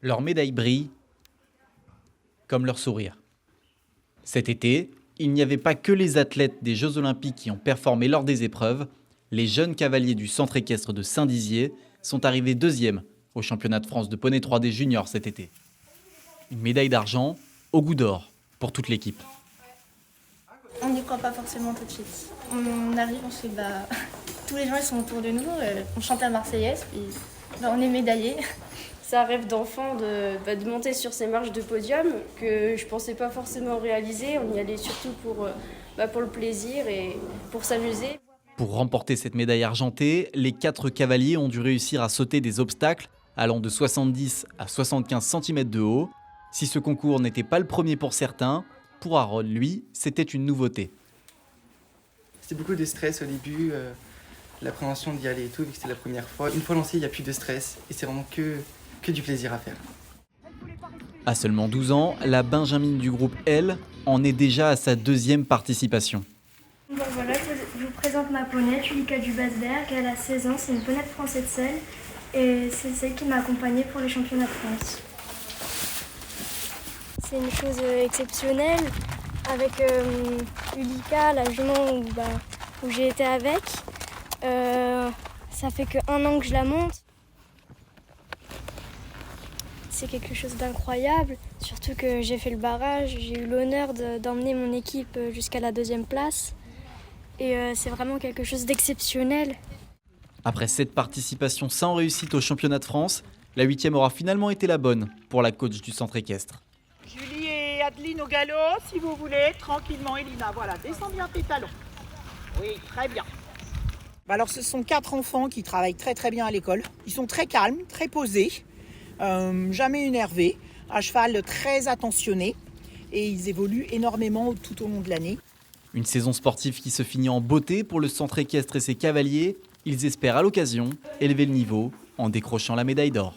Leurs médailles brillent comme leur sourire. Cet été, il n'y avait pas que les athlètes des Jeux Olympiques qui ont performé lors des épreuves. Les jeunes cavaliers du centre équestre de Saint-Dizier sont arrivés deuxièmes au championnat de France de poney 3D junior cet été. Une médaille d'argent au goût d'or pour toute l'équipe. On n'y croit pas forcément tout de suite. On arrive, on se fait tous les gens ils sont autour de nous, on chante la Marseillaise, puis on est médaillés. C'est un rêve d'enfant de monter sur ces marches de podium que je ne pensais pas forcément réaliser. On y allait surtout pour le plaisir et pour s'amuser. Pour remporter cette médaille argentée, les 4 cavaliers ont dû réussir à sauter des obstacles allant de 70 à 75 cm de haut. Si ce concours n'était pas le premier pour certains, pour Harold, lui, c'était une nouveauté. C'était beaucoup de stress au début, l'appréhension d'y aller et tout, vu que c'était la première fois. Une fois lancé, il n'y a plus de stress et c'est vraiment que du plaisir à faire. À seulement 12 ans, la Benjamine du groupe L en est déjà à sa 2e participation. Bon voilà, je vous présente ma ponette, Julika Dubasberg. Elle a 16 ans, c'est une ponette française de selle et c'est celle qui m'a accompagnée pour les championnats de France. C'est une chose exceptionnelle avec Julika, la jument où j'ai été avec. Ça fait qu'1 an que je la monte. C'est quelque chose d'incroyable, surtout que j'ai fait le barrage. J'ai eu l'honneur d'emmener mon équipe jusqu'à la 2e place. Et c'est vraiment quelque chose d'exceptionnel. Après 7 participations sans réussite au championnat de France, la 8e aura finalement été la bonne pour la coach du centre équestre. Julie et Adeline au galop, si vous voulez, tranquillement. Elina, voilà, descends bien tes talons. Oui, très bien. Alors ce sont 4 enfants qui travaillent très très bien à l'école. Ils sont très calmes, très posés, jamais énervés, à cheval très attentionnés et ils évoluent énormément tout au long de l'année. Une saison sportive qui se finit en beauté pour le centre équestre et ses cavaliers. Ils espèrent à l'occasion élever le niveau en décrochant la médaille d'or.